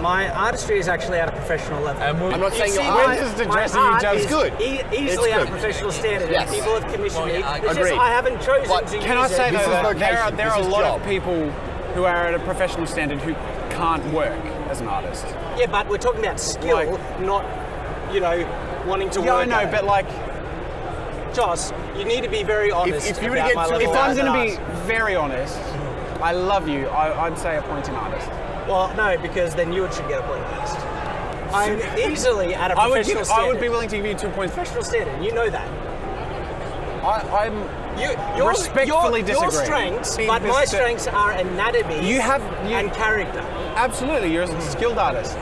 My artistry is actually at a professional level. I'm not saying your my art is my addressing art you just is good. Easily It's at a good. professional standard, Yes. and people have commissioned me. It's just Agreed. I haven't chosen But to Can I use say it. This though, is that vocation. there are a This is lot job. of people who are at a professional standard who can't work as an artist. Yeah, but we're talking about skill, Like- not, wanting to Yeah, I work know, at it. but like, Joss, you need to be very honest if you were to about get my to- level if I'm as an going to be artist. very honest, I love you. I'd say a pointing artist. Well, no, because then you should get a point first. I'm easily at a I professional would standard. be willing to give you 2 points. Professional standard, you know that. I'm Your respectfully your disagree. strengths, but my strengths are anatomy and character. Absolutely, you're a skilled artist.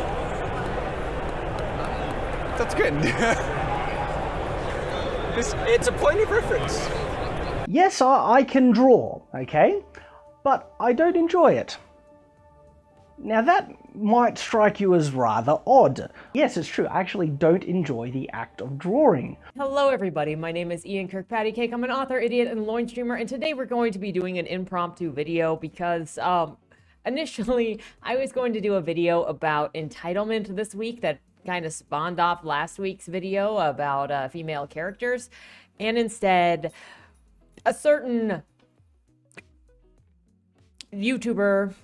That's good. It's a point of reference. Yes, I can draw, okay? But I don't enjoy it. Now that might strike you as rather odd. Yes, it's true, I actually don't enjoy the act of drawing. Hello everybody, my name is Ian Kirkpatrick. I'm an author, idiot, and loin streamer, and today we're going to be doing an impromptu video because initially I was going to do a video about entitlement this week that kind of spawned off last week's video about female characters, and instead a certain YouTuber,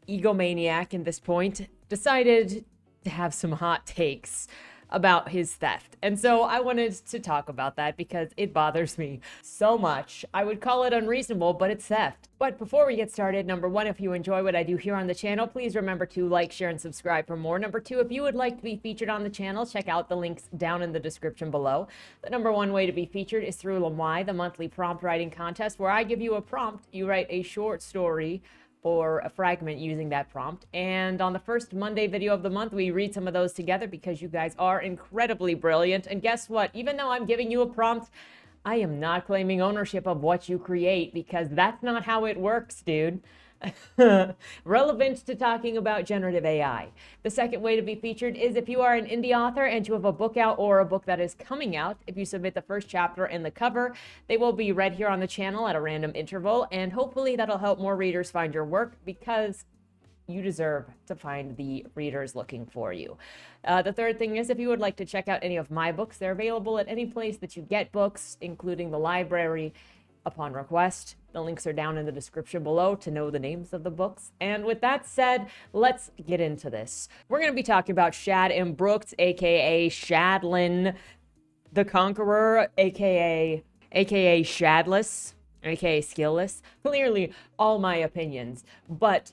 egomaniac at this point, decided to have some hot takes about his theft. And so I wanted to talk about that because it bothers me so much. I would call it unreasonable, but it's theft. But before we get started, number one, if you enjoy what I do here on the channel, please remember to like, share, and subscribe for more. Number two, if you would like to be featured on the channel, check out the links down in the description below. The number one way to be featured is through Lamai, the monthly prompt writing contest, where I give you a prompt, you write a short story or a fragment using that prompt, and on the first Monday video of the month we read some of those together because you guys are incredibly brilliant. And guess what, even though I'm giving you a prompt, I am not claiming ownership of what you create, because that's not how it works, dude. Relevant to talking about generative AI. The second way to be featured is if you are an indie author and you have a book out or a book that is coming out. If you submit the first chapter and the cover, they will be read here on the channel at a random interval, and hopefully that'll help more readers find your work, because you deserve to find the readers looking for you. The third thing is if you would like to check out any of my books, they're available at any place that you get books, including the library, upon request. The links are down in the description below to know the names of the books. And with that said, let's get into this. We're going to be talking about Shad and Brooks, aka Shadlin the Conqueror, aka Shadless, aka Skillless. Clearly, all my opinions. But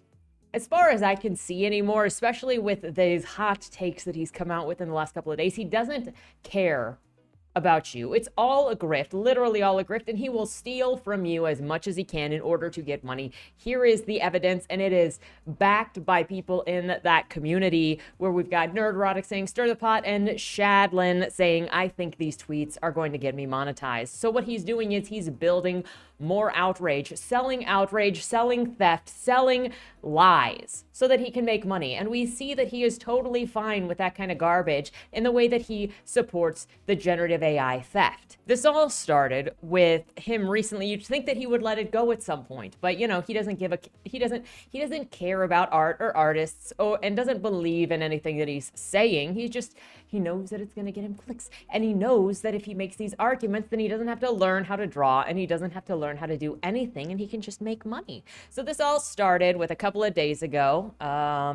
as far as I can see anymore, especially with these hot takes that he's come out with in the last couple of days, he doesn't care about you. It's all a grift, literally all a grift, and he will steal from you as much as he can in order to get money. Here is the evidence, and it is backed by people in that community, where we've got Nerdrotic saying stir the pot and Shadlin saying I think these tweets are going to get me monetized. So what he's doing is he's building more outrage, selling theft, selling lies so that he can make money. And we see that he is totally fine with that kind of garbage in the way that he supports the generative AI theft. This all started with him recently. You'd think that he would let it go at some point, but he doesn't care about art or artists, and doesn't believe in anything that he's saying. He knows that it's going to get him clicks, and he knows that if he makes these arguments, then he doesn't have to learn how to draw, and he doesn't have to learn how to do anything, and he can just make money. So this all started with a couple of days ago.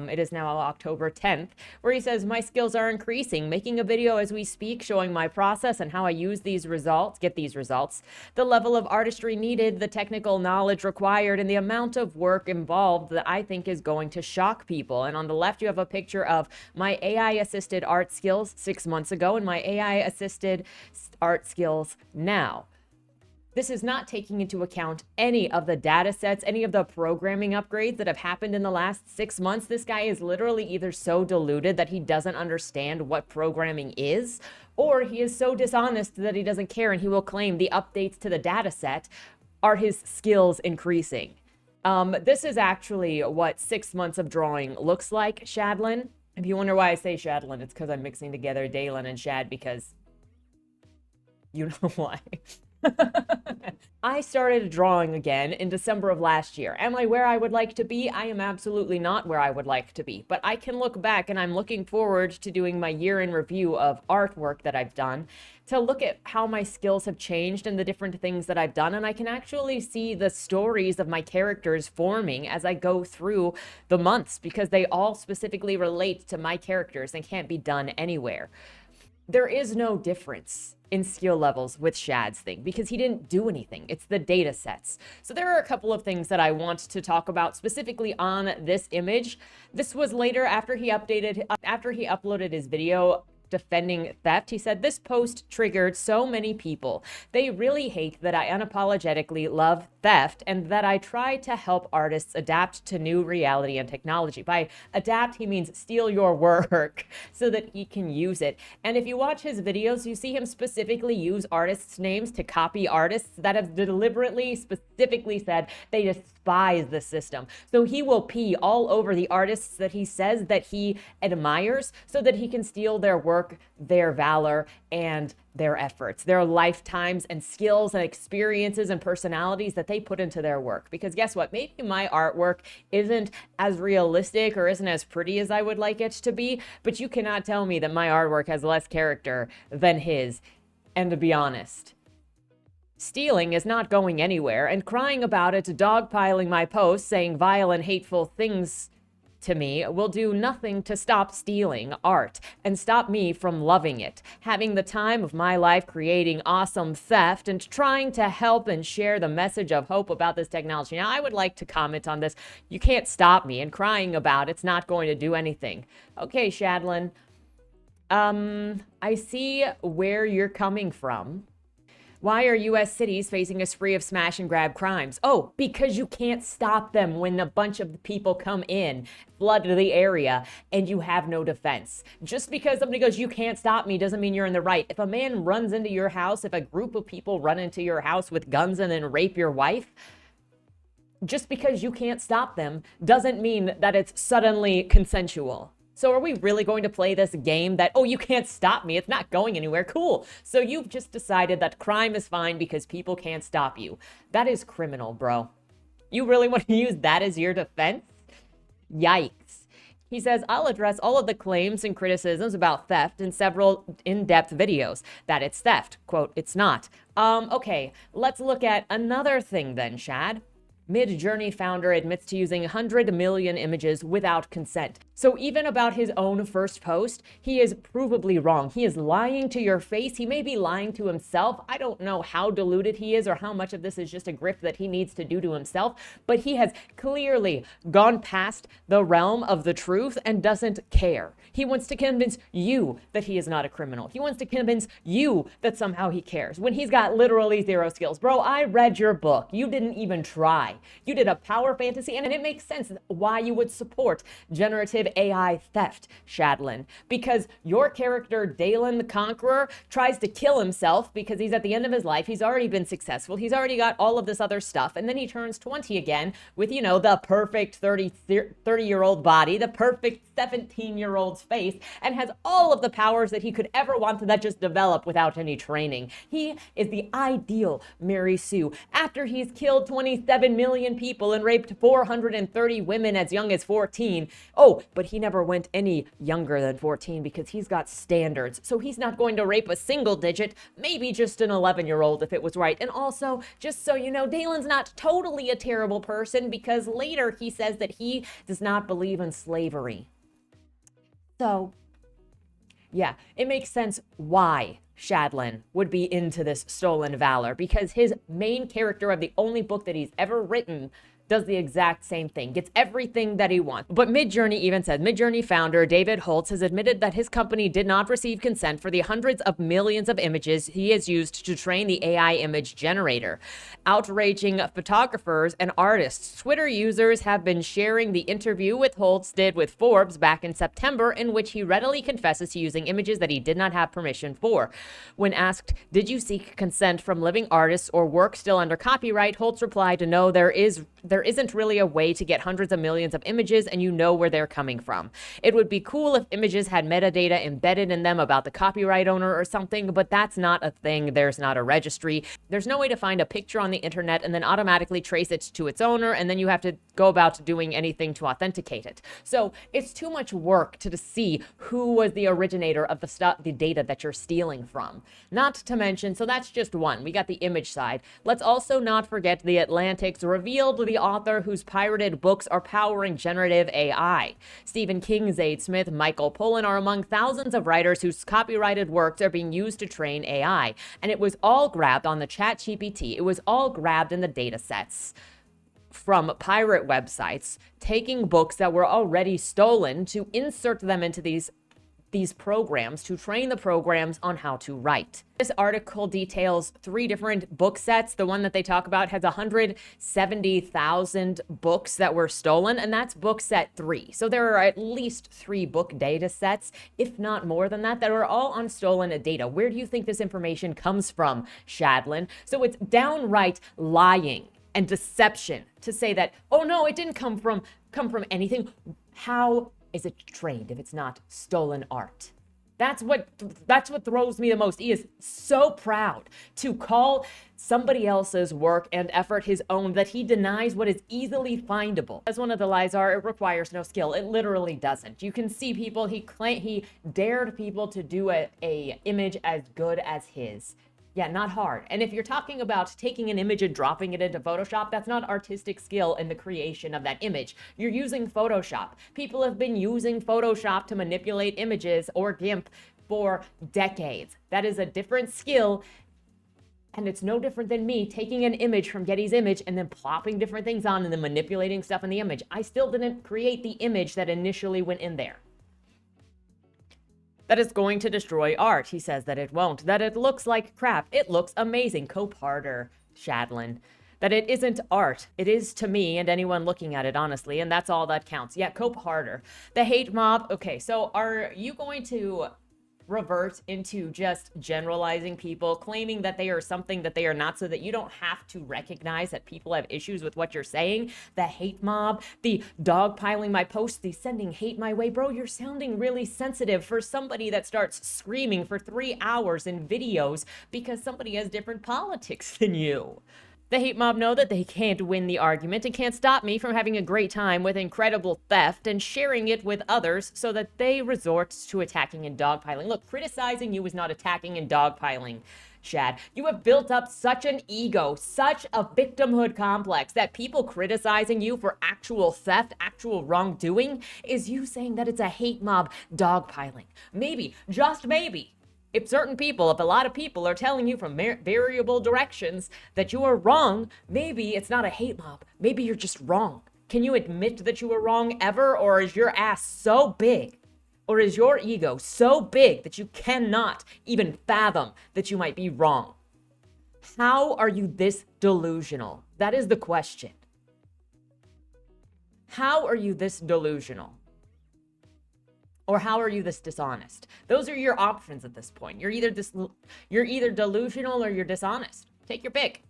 It is now October 10th, where he says, my skills are increasing, making a video as we speak, showing my process and how I use these results, get these results, the level of artistry needed, the technical knowledge required, and the amount of work involved that I think is going to shock people. And on the left, you have a picture of my AI-assisted art skills 6 months ago and my AI-assisted art skills now. This is not taking into account any of the data sets, any of the programming upgrades that have happened in the last 6 months. This guy is literally either so deluded that he doesn't understand what programming is, or he is so dishonest that he doesn't care, and he will claim the updates to the data set are his skills increasing. This is actually what 6 months of drawing looks like, Shadlin. If you wonder why I say Shadlin, it's because I'm mixing together Dalen and Shad, because you know why. I started drawing again in December of last year. Am I where I would like to be? I am absolutely not where I would like to be. But I can look back, and I'm looking forward to doing my year in review of artwork that I've done, to look at how my skills have changed and the different things that I've done. And I can actually see the stories of my characters forming as I go through the months, because they all specifically relate to my characters and can't be done anywhere. There is no difference in skill levels with Shad's thing because he didn't do anything. It's the data sets. So there are a couple of things that I want to talk about specifically on this image. This was later after he uploaded his video defending theft. He said, "This post triggered so many people. They really hate that I unapologetically love theft and that I try to help artists adapt to new reality and technology." By adapt, he means steal your work so that he can use it. And if you watch his videos, you see him specifically use artists' names to copy artists that have deliberately, specifically said they despise the system. So he will pee all over the artists that he says that he admires so that he can steal their work, their valor, and their efforts, their lifetimes and skills and experiences and personalities that they put into their work. Because guess what? Maybe my artwork isn't as realistic or isn't as pretty as I would like it to be, but you cannot tell me that my artwork has less character than his. And to be honest, stealing is not going anywhere, and crying about it, dogpiling my posts, saying vile and hateful things to me will do nothing to stop stealing art and stop me from loving it, having the time of my life creating awesome theft and trying to help and share the message of hope about this technology. Now, I would like to comment on this. You can't stop me, and crying about it's not going to do anything. Okay, Shadlin, I see where you're coming from. Why are U.S. cities facing a spree of smash and grab crimes? Oh, because you can't stop them when a bunch of people come in, flood the area, and you have no defense. Just because somebody goes, you can't stop me, doesn't mean you're in the right. If a man runs into your house, if a group of people run into your house with guns and then rape your wife, just because you can't stop them doesn't mean that it's suddenly consensual. So are we really going to play this game that, oh, you can't stop me, it's not going anywhere? Cool. So you've just decided that crime is fine because people can't stop you. That is criminal, bro. You really want to use that as your defense? Yikes. He says, I'll address all of the claims and criticisms about theft in several in-depth videos. That it's theft. Quote, it's not. Okay, let's look at another thing then, Shad. Midjourney founder admits to using 100 million images without consent. So even about his own first post, he is provably wrong. He is lying to your face. He may be lying to himself. I don't know how deluded he is or how much of this is just a grift that he needs to do to himself, but he has clearly gone past the realm of the truth and doesn't care. He wants to convince you that he is not a criminal. He wants to convince you that somehow he cares when he's got literally zero skills. Bro, I read your book. You didn't even try. You did a power fantasy, and it makes sense why you would support generative AI theft, Shadlin, because your character, Dalen the Conqueror, tries to kill himself because he's at the end of his life. He's already been successful. He's already got all of this other stuff, and then he turns 20 again with, you know, the perfect 30-year-old body, the perfect 17-year-old's face, and has all of the powers that he could ever want that just develop without any training. He is the ideal Mary Sue. After he's killed 27 million people and raped 430 women as young as 14. Oh, but he never went any younger than 14 because he's got standards. So he's not going to rape a single digit, maybe just an 11-year-old if it was right. And also, just so you know, Dalen's not totally a terrible person because later he says that he does not believe in slavery. So, yeah, it makes sense why Shadlin would be into this stolen valor, because his main character of the only book that he's ever written does the exact same thing, gets everything that he wants. But Midjourney even said, Midjourney founder David Holtz has admitted that his company did not receive consent for the hundreds of millions of images he has used to train the AI image generator, outraging photographers and artists. Twitter users have been sharing the interview with Holtz did with Forbes back in September, in which he readily confesses to using images that he did not have permission for. When asked, did you seek consent from living artists or work still under copyright, Holtz replied, no, there there isn't really a way to get hundreds of millions of images and you know where they're coming from. It would be cool if images had metadata embedded in them about the copyright owner or something, but that's not a thing. There's not a registry. There's no way to find a picture on the internet and then automatically trace it to its owner, and then you have to go about doing anything to authenticate it. So it's too much work to see who was the originator of the data that you're stealing from. Not to mention, so that's just one. We got the image side. Let's also not forget The Atlantic's revealed the author whose pirated books are powering generative AI. Stephen King, Zaid Smith, Michael Pollan are among thousands of writers whose copyrighted works are being used to train AI. And it was all grabbed on the ChatGPT. It was all grabbed in the data sets from pirate websites, taking books that were already stolen to insert them into these programs to train the programs on how to write. This article details 3 different book sets. The one that they talk about has 170,000 books that were stolen, and that's book set 3. So there are at least 3 book data sets, if not more than that, that are all on stolen data. Where do you think this information comes from, Shadlin? So it's downright lying and deception to say that, oh no, it didn't come from anything. How is it trained if it's not stolen art? That's what throws me the most. He is so proud to call somebody else's work and effort his own that he denies what is easily findable. As one of the lies are, it requires no skill. It literally doesn't. You can see people, he dared people to do a image as good as his. Yeah, not hard. And if you're talking about taking an image and dropping it into Photoshop, that's not artistic skill in the creation of that image. You're using Photoshop. People have been using Photoshop to manipulate images or GIMP for decades. That is a different skill, and it's no different than me taking an image from Getty's image and then plopping different things on and then manipulating stuff in the image. I still didn't create the image that initially went in there. That it's going to destroy art. He says that it won't. That it looks like crap. It looks amazing. Cope harder, Shadlin. That it isn't art. It is to me and anyone looking at it, honestly, and that's all that counts. Yeah, cope harder. The hate mob. Okay, so are you going to revert into just generalizing people, claiming that they are something that they are not, so that you don't have to recognize that people have issues with what you're saying? The hate mob, the dogpiling my posts, the sending hate my way. Bro, you're sounding really sensitive for somebody that starts screaming for 3 hours in videos because somebody has different politics than you. The hate mob know that they can't win the argument and can't stop me from having a great time with incredible theft and sharing it with others, so that they resort to attacking and dogpiling. Look, criticizing you is not attacking and dogpiling, Shad. You have built up such an ego, such a victimhood complex, that people criticizing you for actual theft, actual wrongdoing, is you saying that it's a hate mob dogpiling. Maybe, just maybe, if a lot of people are telling you from variable directions that you are wrong, maybe it's not a hate mob. Maybe you're just wrong. Can you admit that you were wrong ever? Or is your ass so big, or is your ego so big that you cannot even fathom that you might be wrong? How are you this delusional? That is the question. How are you this delusional? Or how are you this dishonest? Those are your options at this point. You're either delusional or you're dishonest. Take your pick.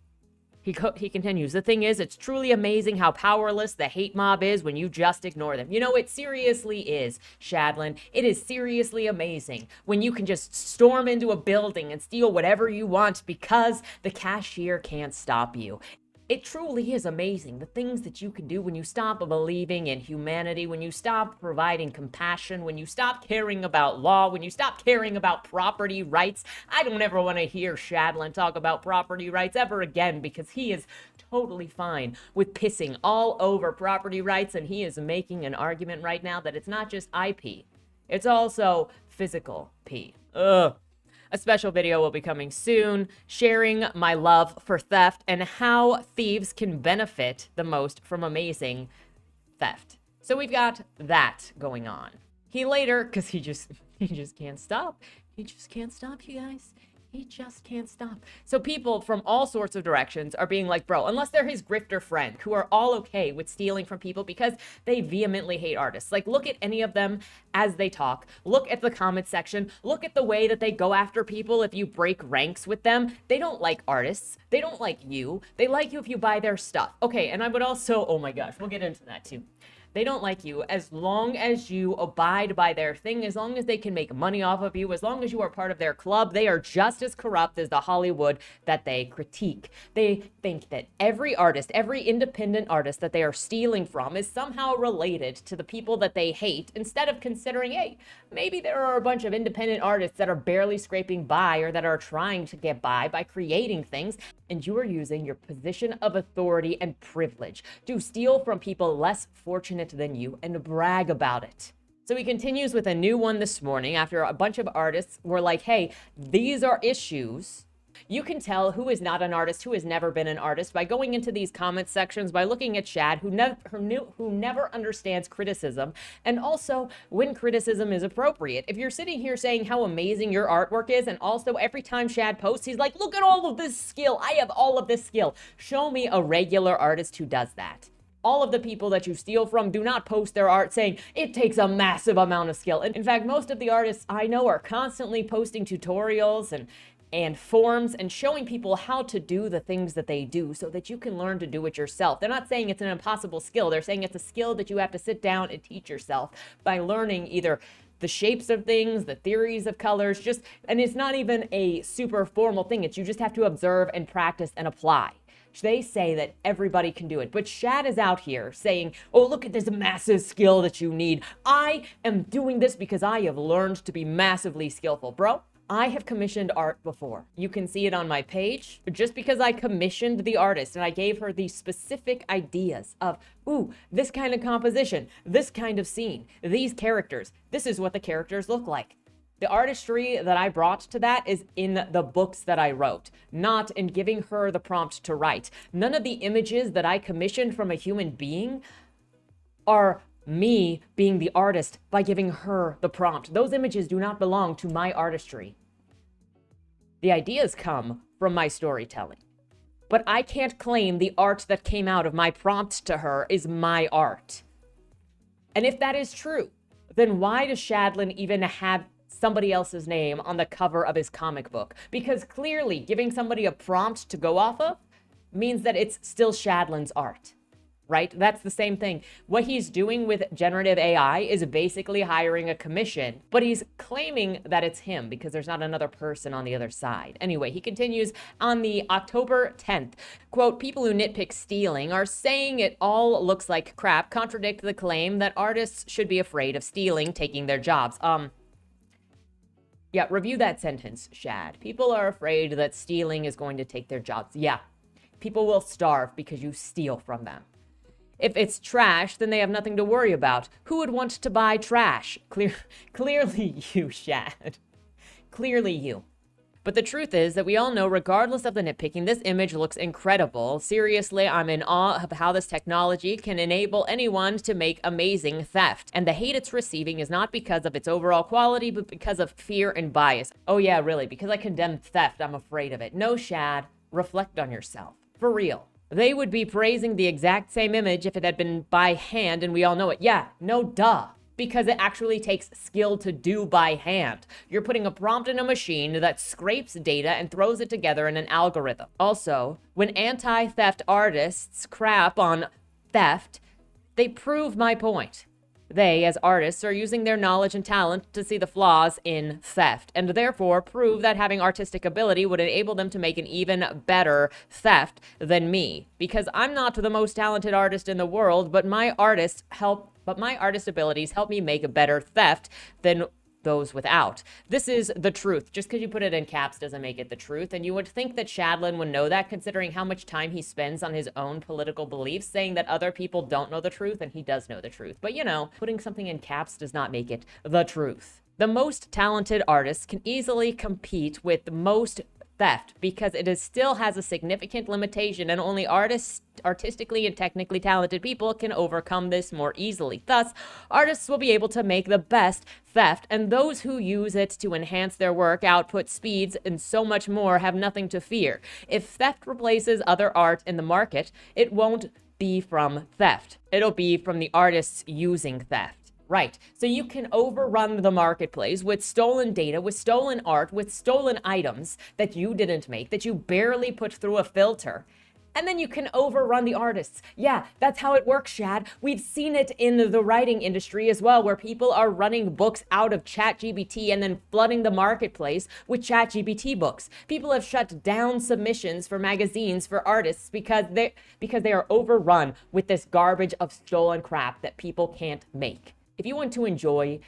He continues, the thing is, it's truly amazing how powerless the hate mob is when you just ignore them. You know, it seriously is, Shadlin. It is seriously amazing when you can just storm into a building and steal whatever you want because the cashier can't stop you. It truly is amazing, the things that you can do when you stop believing in humanity, when you stop providing compassion, when you stop caring about law, when you stop caring about property rights. I don't ever want to hear Shadlin talk about property rights ever again, because he is totally fine with pissing all over property rights, and he is making an argument right now that it's not just IP, it's also physical P. Ugh. A special video will be coming soon, sharing my love for theft and how thieves can benefit the most from amazing theft. So we've got that going on. He later, because he just can't stop. He just can't stop, you guys. He just can't stop. So people from all sorts of directions are being like, bro, unless they're his grifter friend, who are all okay with stealing from people because they vehemently hate artists. Like, look at any of them as they talk. Look at the comment section. Look at the way that they go after people if you break ranks with them. They don't like artists. They don't like you. They like you if you buy their stuff. Okay, and I would also, oh my gosh, we'll get into that too. They don't like you as long as you abide by their thing, as long as they can make money off of you, as long as you are part of their club. They are just as corrupt as the Hollywood that they critique. They think that every artist, every independent artist that they are stealing from is somehow related to the people that they hate, instead of considering, hey, maybe there are a bunch of independent artists that are barely scraping by or that are trying to get by creating things, and you are using your position of authority and privilege to steal from people less fortunate than you and brag about it. So he continues with a new one this morning after a bunch of artists were like, hey, these are issues. You can tell who is not an artist, who has never been an artist, by going into these comment sections, by looking at Shad, who never understands criticism, and also when criticism is appropriate. If you're sitting here saying how amazing your artwork is, and also every time Shad posts, he's like, look at all of this skill. I have all of this skill. Show me a regular artist who does that. All of the people that you steal from do not post their art saying it takes a massive amount of skill. In fact, most of the artists I know are constantly posting tutorials and forms and showing people how to do the things that they do so that you can learn to do it yourself. They're not saying it's an impossible skill. They're saying it's a skill that you have to sit down and teach yourself by learning either the shapes of things, the theories of colors, and it's not even a super formal thing. It's you just have to observe and practice and apply. They say that everybody can do it, but Shad is out here saying, oh, look at this massive skill that you need. I am doing this because I have learned to be massively skillful. Bro, I have commissioned art before. You can see it on my page. Just because I commissioned the artist and I gave her these specific ideas of, ooh, this kind of composition, this kind of scene, these characters, this is what the characters look like. The artistry that I brought to that is in the books that I wrote, not in giving her the prompt to write. None of the images that I commissioned from a human being are me being the artist by giving her the prompt. Those images do not belong to my artistry. The ideas come from my storytelling. But I can't claim the art that came out of my prompt to her is my art. And if that is true, then why does Shadlin even have somebody else's name on the cover of his comic book? Because clearly giving somebody a prompt to go off of means that it's still Shadlin's art, right? That's the same thing. What he's doing with generative AI is basically hiring a commission, but he's claiming that it's him because there's not another person on the other side. Anyway, he continues on the October 10th, quote, people who nitpick stealing are saying it all looks like crap, contradict the claim that artists should be afraid of stealing, taking their jobs. Yeah, review that sentence, Shad. People are afraid that stealing is going to take their jobs. Yeah, people will starve because you steal from them. If it's trash, then they have nothing to worry about. Who would want to buy trash? Clearly you, Shad. Clearly you. But the truth is that we all know, regardless of the nitpicking, this image looks incredible. Seriously, I'm in awe of how this technology can enable anyone to make amazing theft. And the hate it's receiving is not because of its overall quality, but because of fear and bias. Oh yeah, really, because I condemn theft, I'm afraid of it. No, Shad, reflect on yourself. For real. They would be praising the exact same image if it had been by hand, and we all know it. Yeah, no duh. Because it actually takes skill to do by hand. You're putting a prompt in a machine that scrapes data and throws it together in an algorithm. Also, when anti-theft artists crap on theft, they prove my point. They, as artists, are using their knowledge and talent to see the flaws in theft, and therefore prove that having artistic ability would enable them to make an even better theft than me. Because I'm not the most talented artist in the world, but my artist abilities help me make a better theft than those without. This is the truth. Just because you put it in caps doesn't make it the truth. And you would think that Shadlin would know that, considering how much time he spends on his own political beliefs, saying that other people don't know the truth, and he does know the truth. But you know, putting something in caps does not make it the truth. The most talented artists can easily compete with the most theft because still has a significant limitation, and only artistically and technically talented people can overcome this more easily. Thus, artists will be able to make the best theft, and those who use it to enhance their work, output, speeds, and so much more have nothing to fear. If theft replaces other art in the market, it won't be from theft. It'll be from the artists using theft. Right. So you can overrun the marketplace with stolen data, with stolen art, with stolen items that you didn't make, that you barely put through a filter. And then you can overrun the artists. Yeah, that's how it works, Shad. We've seen it in the writing industry as well, where people are running books out of ChatGPT and then flooding the marketplace with ChatGPT books. People have shut down submissions for magazines for artists because they are overrun with this garbage of stolen crap that people can't make. If you want to enjoy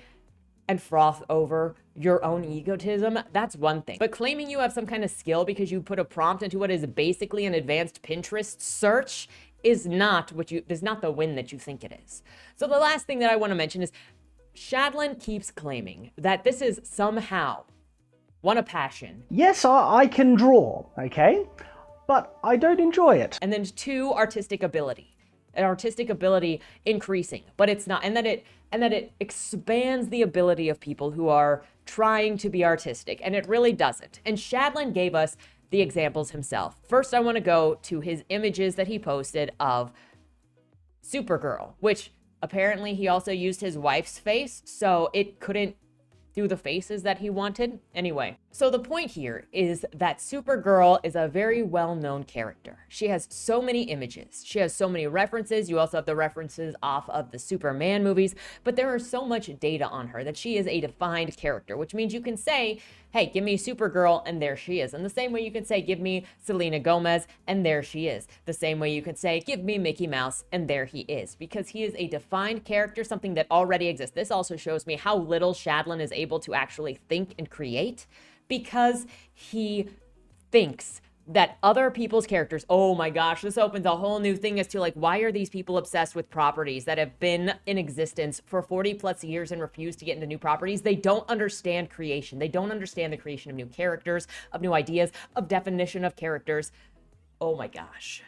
and froth over your own egotism, that's one thing. But claiming you have some kind of skill because you put a prompt into what is basically an advanced Pinterest search is not the win that you think it is. So the last thing that I want to mention is Shadlin keeps claiming that this is somehow a passion. Yes, I can draw, okay? But I don't enjoy it. And then 2, artistic ability. An artistic ability increasing, but it's not, and that it expands the ability of people who are trying to be artistic, and it really doesn't. And Shadlin gave us the examples himself. First, I want to go to his images that he posted of Supergirl, which apparently he also used his wife's face, so it couldn't do the faces that he wanted. Anyway, so the point here is that Supergirl is a very well-known character. She has so many images. She has so many references. You also have the references off of the Superman movies, but there is so much data on her that she is a defined character, which means you can say, hey, give me Supergirl, and there she is. And the same way you can say, give me Selena Gomez, and there she is. The same way you can say, give me Mickey Mouse, and there he is. Because he is a defined character, something that already exists. This also shows me how little Shadlin is able to actually think and create, because he thinks that other people's characters, oh my gosh, this opens a whole new thing as to like, why are these people obsessed with properties that have been in existence for 40 plus years and refuse to get into new properties? They don't understand creation. They don't understand the creation of new characters, of new ideas, of definition of characters. Oh my gosh.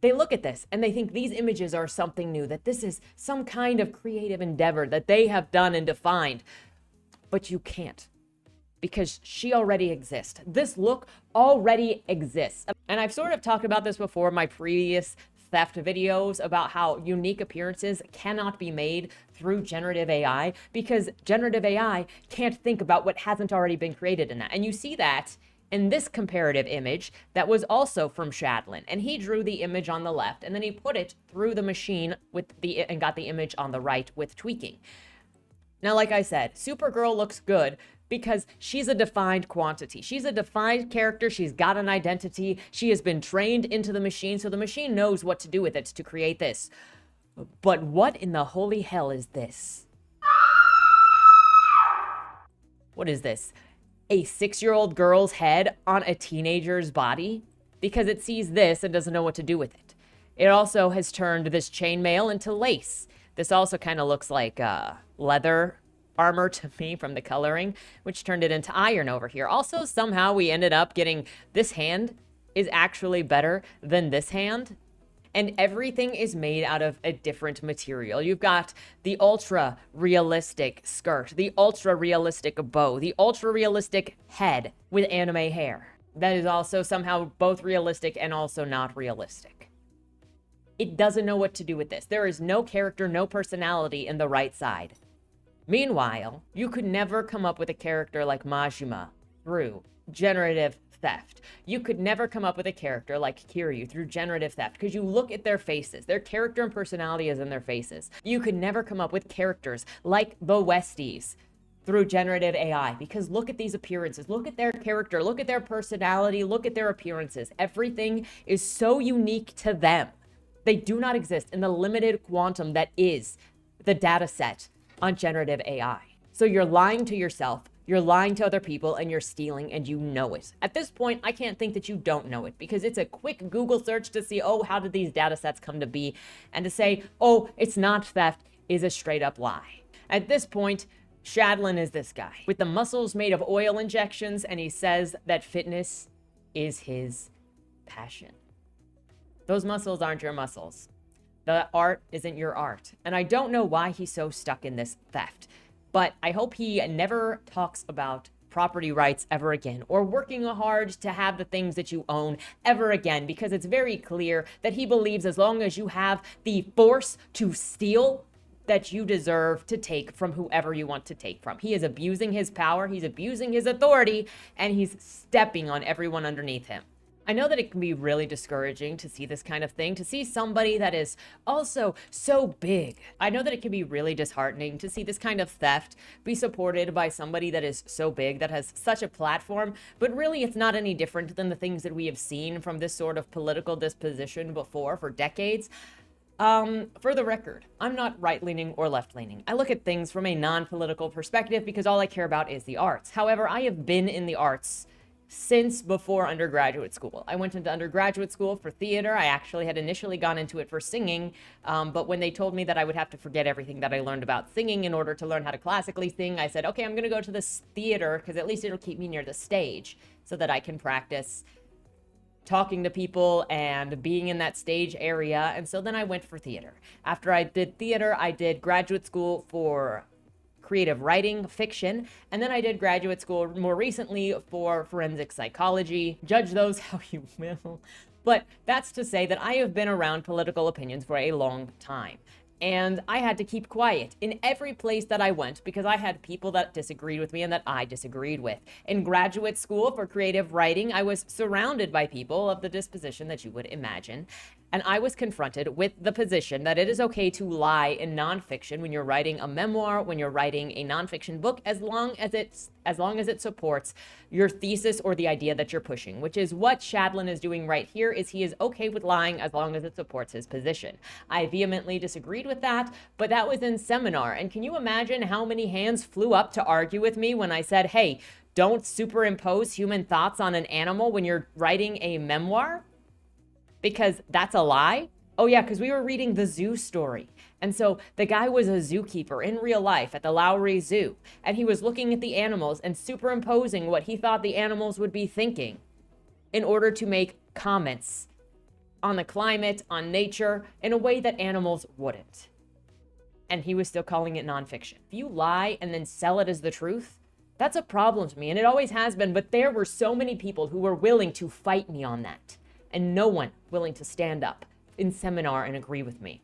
They look at this and they think these images are something new, that this is some kind of creative endeavor that they have done and defined. But you can't, because she already exists. This look already exists. And I've sort of talked about this before in my previous theft videos about how unique appearances cannot be made through generative AI, because generative AI can't think about what hasn't already been created in that. And you see that in this comparative image that was also from Shadlin. And he drew the image on the left and then he put it through the machine and got the image on the right with tweaking. Now, like I said, Supergirl looks good because she's a defined quantity. She's a defined character. She's got an identity. She has been trained into the machine, so the machine knows what to do with it to create this. But what in the holy hell is this? What is this? A 6-year-old girl's head on a teenager's body? Because it sees this and doesn't know what to do with it. It also has turned this chainmail into lace. This also kind of looks like leather armor to me from the coloring, which turned it into iron over here. Also, somehow we ended up getting this hand is actually better than this hand. And everything is made out of a different material. You've got the ultra realistic skirt, the ultra realistic bow, the ultra realistic head with anime hair. That is also somehow both realistic and also not realistic. It doesn't know what to do with this. There is no character, no personality in the right side. Meanwhile, you could never come up with a character like Majima through generative theft. You could never come up with a character like Kiryu through generative theft because you look at their faces. Their character and personality is in their faces. You could never come up with characters like the Westies through generative AI because look at these appearances. Look at their character. Look at their personality. Look at their appearances. Everything is so unique to them. They do not exist in the limited quantum that is the data set on generative AI. So you're lying to yourself, you're lying to other people, and you're stealing, and you know it. At this point, I can't think that you don't know it because it's a quick Google search to see, oh, how did these data sets come to be? And to say, oh, it's not theft is a straight up lie. At this point, Shadlin is this guy with the muscles made of oil injections, and he says that fitness is his passion. Those muscles aren't your muscles. The art isn't your art. And I don't know why he's so stuck in this theft, but I hope he never talks about property rights ever again, or working hard to have the things that you own ever again, because it's very clear that he believes as long as you have the force to steal, that you deserve to take from whoever you want to take from. He is abusing his power, he's abusing his authority, and he's stepping on everyone underneath him. I know that it can be really discouraging to see this kind of thing, to see somebody that is also so big. I know that it can be really disheartening to see this kind of theft be supported by somebody that is so big, that has such a platform, but really it's not any different than the things that we have seen from this sort of political disposition before for decades. For the record, I'm not right-leaning or left-leaning. I look at things from a non-political perspective because all I care about is the arts. However, I have been in the arts since before undergraduate school. I went into undergraduate school for theater. I actually had initially gone into it for singing, but when they told me that I would have to forget everything that I learned about singing in order to learn how to classically sing, I said, okay, I'm gonna go to this theater because at least it'll keep me near the stage so that I can practice talking to people and being in that stage area. And so then I went for theater. After I did theater, I did graduate school for creative writing, fiction, and then I did graduate school more recently for forensic psychology. Judge those how you will. But that's to say that I have been around political opinions for a long time. And I had to keep quiet in every place that I went because I had people that disagreed with me and that I disagreed with. In graduate school for creative writing, I was surrounded by people of the disposition that you would imagine. And I was confronted with the position that it is okay to lie in nonfiction when you're writing a memoir, when you're writing a nonfiction book, as long as it supports your thesis or the idea that you're pushing, which is what Shadlin is doing right here. Is he is okay with lying as long as it supports his position. I vehemently disagreed with that, but that was in seminar. And can you imagine how many hands flew up to argue with me when I said, hey, don't superimpose human thoughts on an animal when you're writing a memoir? Because that's a lie? Oh yeah, because we were reading the zoo story. And so the guy was a zookeeper in real life at the Lowry Zoo. And he was looking at the animals and superimposing what he thought the animals would be thinking in order to make comments on the climate, on nature, in a way that animals wouldn't. And he was still calling it nonfiction. If you lie and then sell it as the truth, that's a problem to me. And it always has been. But there were so many people who were willing to fight me on that. And no one willing to stand up in seminar and agree with me.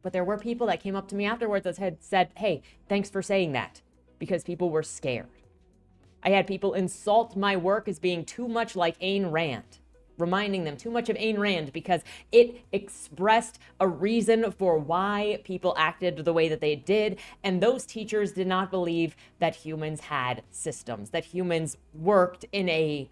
But there were people that came up to me afterwards that had said, hey, thanks for saying that, because people were scared. I had people insult my work as being too much like Ayn Rand, reminding them too much of Ayn Rand because it expressed a reason for why people acted the way that they did. And those teachers did not believe that humans had systems, that humans worked in a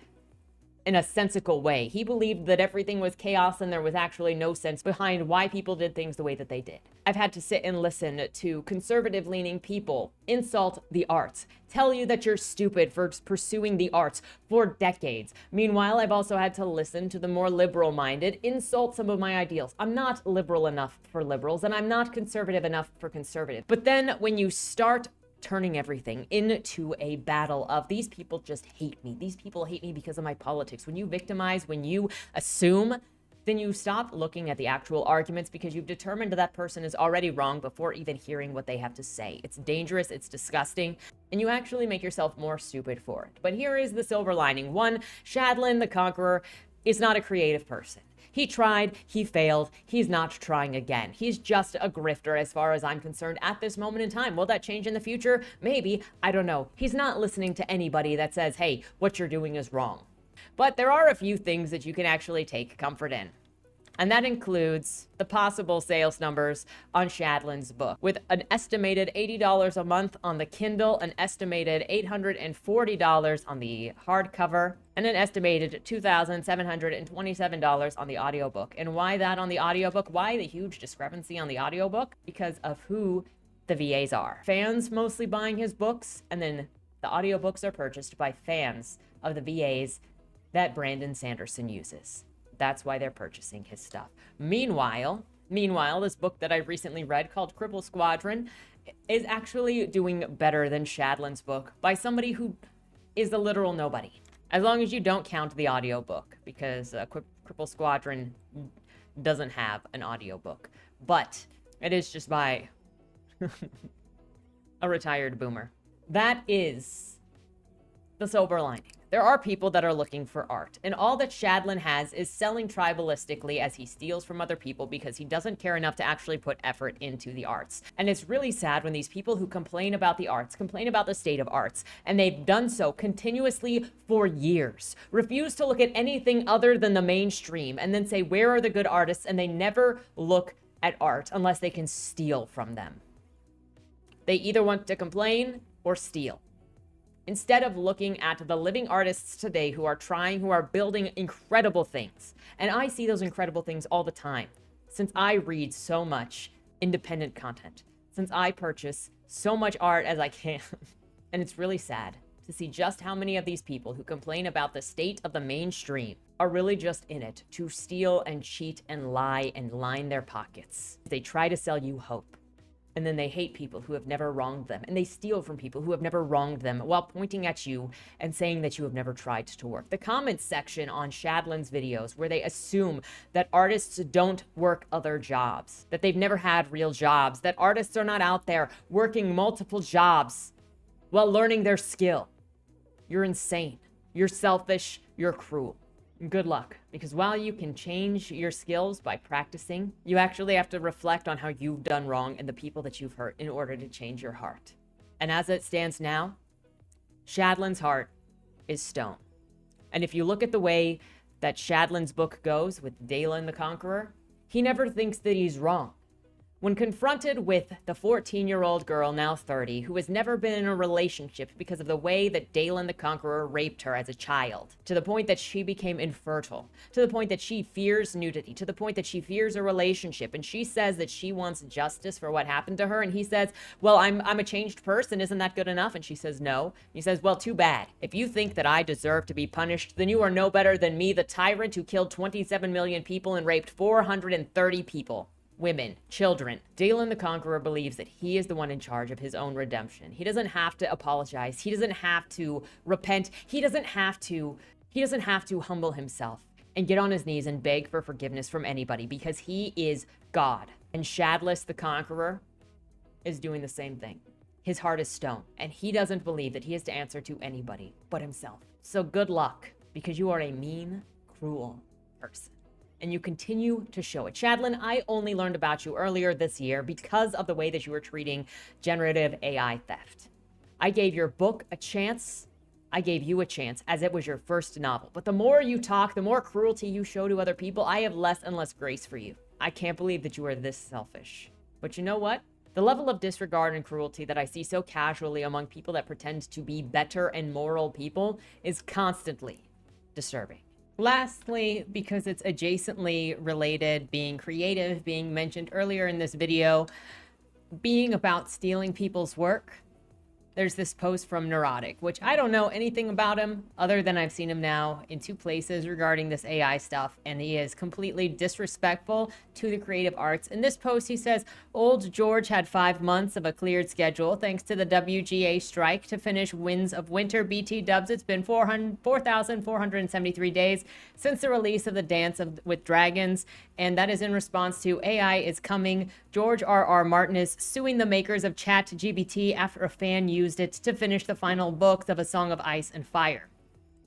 sensical way. He believed that everything was chaos and there was actually no sense behind why people did things the way that they did. I've had to sit and listen to conservative-leaning people insult the arts, tell you that you're stupid for pursuing the arts for decades. Meanwhile, I've also had to listen to the more liberal-minded insult some of my ideals. I'm not liberal enough for liberals, and I'm not conservative enough for conservative. But then when you start turning everything into a battle of these people just hate me. These people hate me because of my politics. When you victimize, when you assume, then you stop looking at the actual arguments because you've determined that person is already wrong before even hearing what they have to say. It's dangerous, it's disgusting, and you actually make yourself more stupid for it. But here is the silver lining. One, Shadlin, the Conqueror, is not a creative person. He tried, he failed, he's not trying again. He's just a grifter as far as I'm concerned at this moment in time. Will that change in the future? Maybe, I don't know. He's not listening to anybody that says, hey, what you're doing is wrong. But there are a few things that you can actually take comfort in. And that includes the possible sales numbers on Shadlin's book. With an estimated $80 a month on the Kindle, an estimated $840 on the hardcover, and an estimated $2,727 on the audiobook. And why that on the audiobook? Why the huge discrepancy on the audiobook? Because of who the VAs are. Fans mostly buying his books, and then the audiobooks are purchased by fans of the VAs that Brandon Sanderson uses. That's why they're purchasing his stuff. Meanwhile, this book that I recently read called Cripple Squadron is actually doing better than Shadlin's book by somebody who is a literal nobody. As long as you don't count the audiobook, because Cripple Squadron doesn't have an audiobook. But it is just by a retired boomer. That is the sober lining. There are people that are looking for art, and all that Shadlan has is selling tribalistically as he steals from other people because he doesn't care enough to actually put effort into the arts. And it's really sad when these people who complain about the arts, complain about the state of arts, and they've done so continuously for years, refuse to look at anything other than the mainstream, and then say, where are the good artists? And they never look at art unless they can steal from them. They either want to complain or steal, instead of looking at the living artists today who are trying, who are building incredible things. And I see those incredible things all the time, since I read so much independent content, since I purchase so much art as I can. And it's really sad to see just how many of these people who complain about the state of the mainstream are really just in it to steal and cheat and lie and line their pockets. They try to sell you hope. And then they hate people who have never wronged them. And they steal from people who have never wronged them while pointing at you and saying that you have never tried to work. The comments section on Shadlan's videos, where they assume that artists don't work other jobs, that they've never had real jobs, that artists are not out there working multiple jobs while learning their skill. You're insane. You're selfish. You're cruel. Good luck, because while you can change your skills by practicing, you actually have to reflect on how you've done wrong and the people that you've hurt in order to change your heart. And as it stands now, Shadlan's heart is stone. And if you look at the way that Shadlan's book goes with Dalen the Conqueror, he never thinks that he's wrong. When confronted with the 14-year-old girl, now 30, who has never been in a relationship because of the way that Dalen the Conqueror raped her as a child, to the point that she became infertile, to the point that she fears nudity, to the point that she fears a relationship, and she says that she wants justice for what happened to her, and he says, well, I'm a changed person, isn't that good enough? And she says, no. He says, well, too bad. If you think that I deserve to be punished, then you are no better than me, the tyrant who killed 27 million people and raped 430 people. Women, children. Dalen the Conqueror believes that he is the one in charge of his own redemption. He doesn't have to apologize. He doesn't have to repent. He doesn't have to humble himself and get on his knees and beg for forgiveness from anybody, because he is God. And Shadlis the Conqueror is doing the same thing. His heart is stone, and he doesn't believe that he has to answer to anybody but himself. So good luck, because you are a mean, cruel person. And you continue to show it. Shadlan, I only learned about you earlier this year because of the way that you were treating generative AI theft. I gave your book a chance. I gave you a chance as it was your first novel. But the more you talk, the more cruelty you show to other people, I have less and less grace for you. I can't believe that you are this selfish. But you know what? The level of disregard and cruelty that I see so casually among people that pretend to be better and moral people is constantly disturbing. Lastly, because it's adjacently related, being creative, being mentioned earlier in this video, being about stealing people's work, there's this post from Neurotic, which I don't know anything about him other than I've seen him now in 2 places regarding this AI stuff, and he is completely disrespectful to the creative arts. In this post, he says, Old George had 5 months of a cleared schedule thanks to the WGA strike to finish Winds of Winter. BT dubs, it's been 4,473 days since the release of the Dance with Dragons, and that is in response to AI is coming. George R.R. Martin is suing the makers of ChatGPT after a fan used it to finish the final books of A Song of Ice and Fire.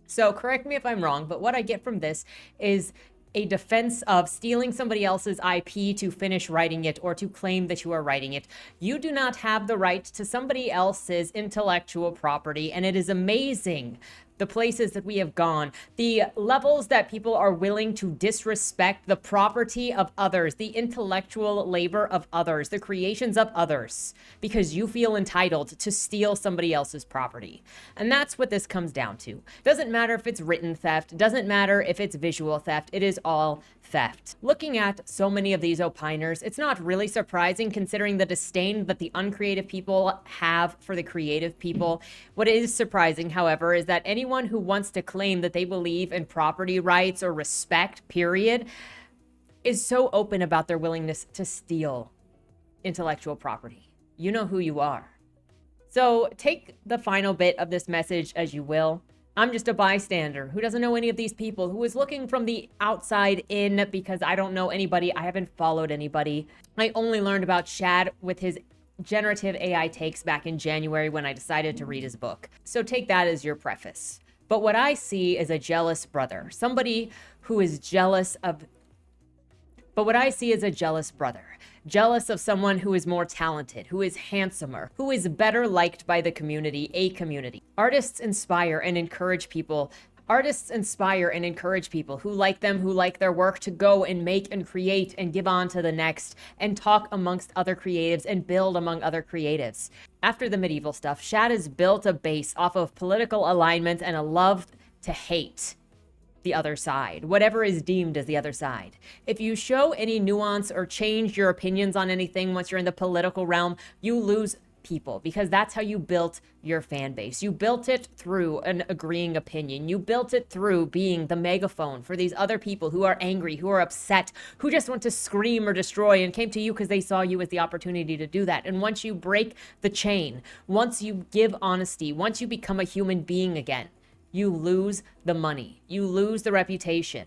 So correct me if I'm wrong, but what I get from this is a defense of stealing somebody else's IP to finish writing it or to claim that you are writing it. You do not have the right to somebody else's intellectual property, and it is amazing the places that we have gone, the levels that people are willing to disrespect the property of others, the intellectual labor of others, the creations of others, because you feel entitled to steal somebody else's property. And that's what this comes down to. Doesn't matter if it's written theft, doesn't matter if it's visual theft, it is all theft. Looking at so many of these opiners, it's not really surprising considering the disdain that the uncreative people have for the creative people. What is surprising, however, is that anyone who wants to claim that they believe in property rights or respect, period, is so open about their willingness to steal intellectual property. You know who you are. So take the final bit of this message as you will. I'm just a bystander who doesn't know any of these people, who is looking from the outside in because I don't know anybody. I haven't followed anybody. I only learned about Shad with his generative AI takes back in January when I decided to read his book. So take that as your preface. But what I see is a jealous brother, somebody who is jealous of jealous of someone who is more talented, who is handsomer, who is better liked by the community, a community. Artists inspire and encourage people who like them, who like their work, to go and make and create and give on to the next and talk amongst other creatives and build among other creatives. After the medieval stuff, Shad has built a base off of political alignment and a love to hate the other side, whatever is deemed as the other side. If you show any nuance or change your opinions on anything once you're in the political realm, you lose people, because that's how you built your fan base. You built it through an agreeing opinion. You built it through being the megaphone for these other people who are angry, who are upset, who just want to scream or destroy and came to you because they saw you as the opportunity to do that. And once you break the chain, once you give honesty, once you become a human being again, you lose the money, you lose the reputation,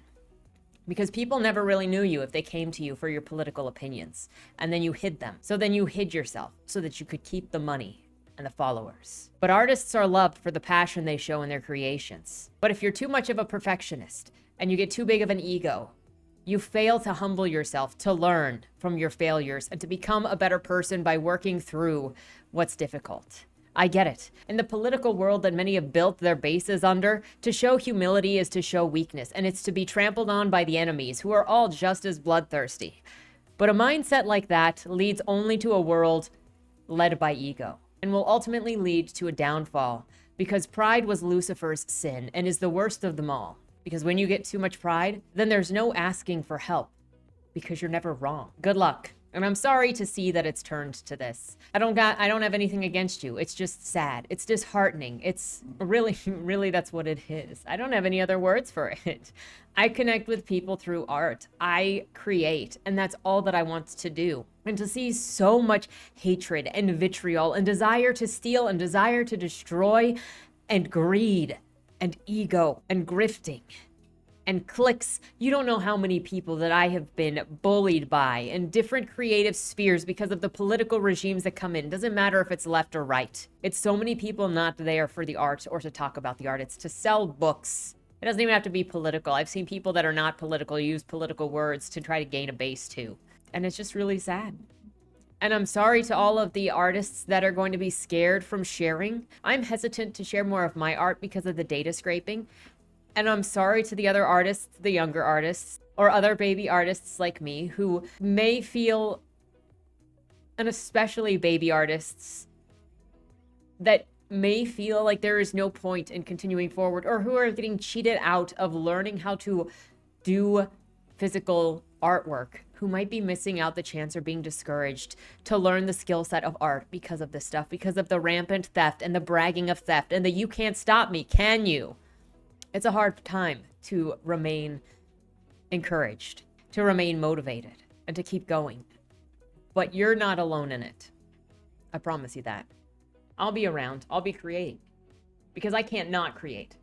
because people never really knew you if they came to you for your political opinions, and then you hid them. So then you hid yourself so that you could keep the money and the followers. But artists are loved for the passion they show in their creations. But if you're too much of a perfectionist and you get too big of an ego, you fail to humble yourself, to learn from your failures, and to become a better person by working through what's difficult. I get it. In the political world that many have built their bases under, to show humility is to show weakness, and it's to be trampled on by the enemies, who are all just as bloodthirsty. But a mindset like that leads only to a world led by ego, and will ultimately lead to a downfall, because pride was Lucifer's sin and is the worst of them all. Because when you get too much pride, then there's no asking for help, because you're never wrong. Good luck. And I'm sorry to see that it's turned to this. I don't have anything against you. It's just sad. It's disheartening. It's really that's what it is. I don't have any other words for it. I connect with people through art. I create, and that's all that I want to do. And to see so much hatred and vitriol and desire to steal and desire to destroy and greed and ego and grifting and clicks. You don't know how many people that I have been bullied by in different creative spheres because of the political regimes that come in. Doesn't matter if it's left or right. It's so many people not there for the art or to talk about the art. It's to sell books. It doesn't even have to be political. I've seen people that are not political use political words to try to gain a base too. And it's just really sad. And I'm sorry to all of the artists that are going to be scared from sharing. I'm hesitant to share more of my art because of the data scraping. And I'm sorry to the other artists, the younger artists, or other baby artists like me who may feel, and especially baby artists, that may feel like there is no point in continuing forward, or who are getting cheated out of learning how to do physical artwork, who might be missing out the chance or being discouraged to learn the skill set of art because of this stuff, because of the rampant theft and the bragging of theft and the "you can't stop me, can you?" It's a hard time to remain encouraged, to remain motivated, and to keep going. But you're not alone in it. I promise you that. I'll be around. I'll be creating. Because I can't not create.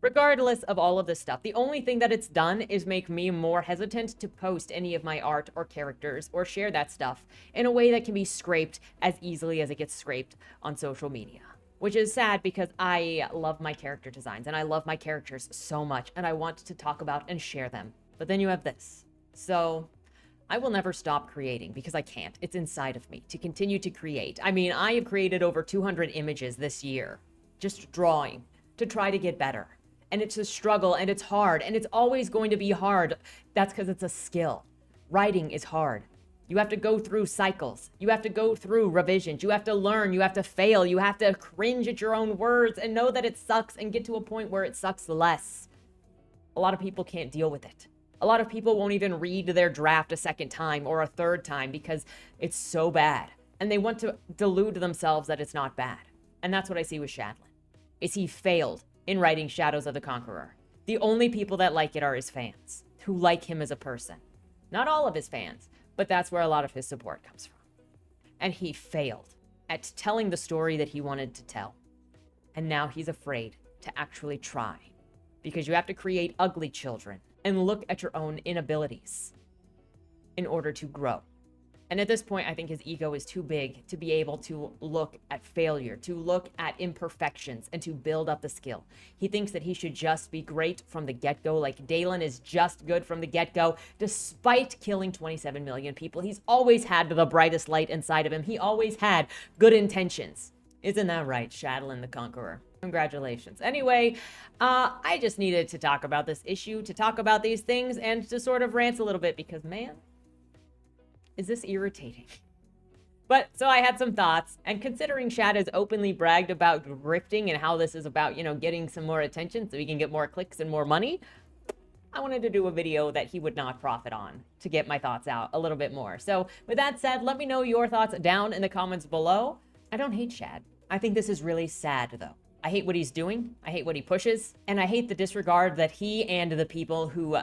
Regardless of all of this stuff, the only thing that it's done is make me more hesitant to post any of my art or characters or share that stuff in a way that can be scraped as easily as it gets scraped on social media. Which is sad because I love my character designs and I love my characters so much and I want to talk about and share them. But then you have this. So I will never stop creating because I can't. It's inside of me to continue to create. I mean, I have created over 200 images this year, just drawing to try to get better. And it's a struggle and it's hard and it's always going to be hard. That's because it's a skill. Writing is hard. You have to go through cycles. You have to go through revisions. You have to learn. You have to fail. You have to cringe at your own words and know that it sucks and get to a point where it sucks less. A lot of people can't deal with it. A lot of people won't even read their draft a second time or a third time because it's so bad. And they want to delude themselves that it's not bad. And that's what I see with Shadlin. Is he failed in writing Shadows of the Conqueror. The only people that like it are his fans, who like him as a person. Not all of his fans. But that's where a lot of his support comes from. And he failed at telling the story that he wanted to tell. And now he's afraid to actually try. Because you have to create ugly children and look at your own inabilities in order to grow. And at this point, I think his ego is too big to be able to look at failure, to look at imperfections, and to build up the skill. He thinks that he should just be great from the get-go, like Dalen is just good from the get-go, despite killing 27 million people. He's always had the brightest light inside of him. He always had good intentions. Isn't that right, Shadowland the Conqueror? Congratulations. Anyway, I just needed to talk about this issue, to talk about these things, and to sort of rant a little bit because, man, is this irritating. But, so I had some thoughts, and considering Shad has openly bragged about grifting and how this is about, you know, getting some more attention so he can get more clicks and more money, I wanted to do a video that he would not profit on to get my thoughts out a little bit more. So, with that said, let me know your thoughts down in the comments below. I don't hate Shad. I think this is really sad, though. I hate what he's doing, I hate what he pushes, and I hate the disregard that he and the people who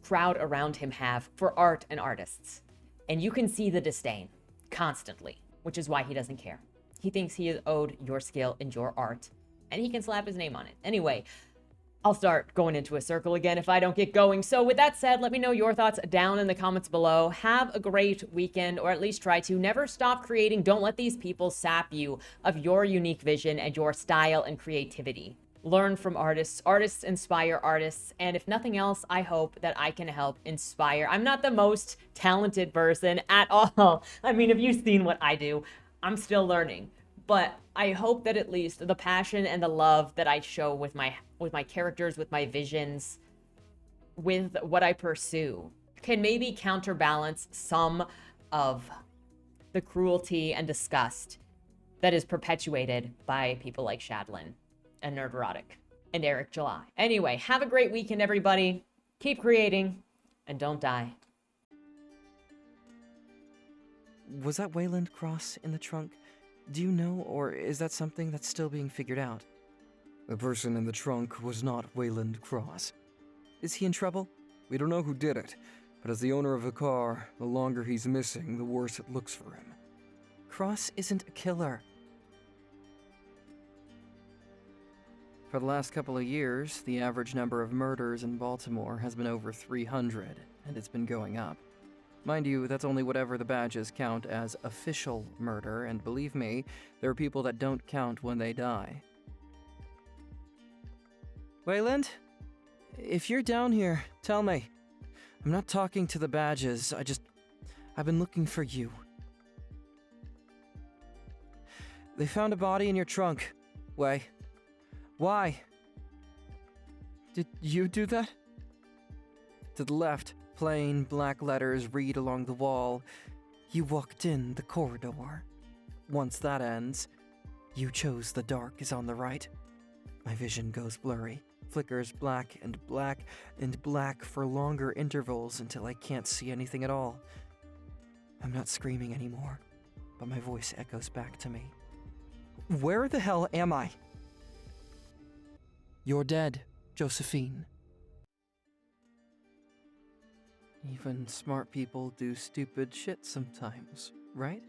crowd around him have for art and artists. And you can see the disdain constantly, which is why he doesn't care. He thinks he is owed your skill and your art, and he can slap his name on it. Anyway, I'll start going into a circle again if I don't get going. So with that said, let me know your thoughts down in the comments below. Have a great weekend, or at least try to. Never stop creating. Don't let these people sap you of your unique vision and your style and creativity. Learn from artists. Artists inspire artists. And if nothing else, I hope that I can help inspire. I'm not the most talented person at all. I mean, if you've seen what I do, I'm still learning. But I hope that at least the passion and the love that I show with my characters, with my visions, with what I pursue, can maybe counterbalance some of the cruelty and disgust that is perpetuated by people like Shadlin and Nerderotic and Eric July. Anyway, have a great weekend, everybody. Keep creating and don't die. Was that Wayland Cross in the trunk? Do you know, or is that something that's still being figured out? The person in the trunk was not Wayland Cross. Is he in trouble? We don't know who did it, but as the owner of the car, the longer he's missing, the worse it looks for him. Cross isn't a killer. For the last couple of years, the average number of murders in Baltimore has been over 300, and it's been going up. Mind you, that's only whatever the badges count as official murder, and believe me, there are people that don't count when they die. Wayland? If you're down here, tell me. I'm not talking to the badges, I've been looking for you. They found a body in your trunk. Way. Why? Did you do that? To the left. Plain black letters read along the wall. You walked in the corridor. Once that ends, you chose the dark is on the right. My vision goes blurry, flickers black and black and black for longer intervals until I can't see anything at all. I'm not screaming anymore, but my voice echoes back to me. Where the hell am I? You're dead, Josephine. Even smart people do stupid shit sometimes, right?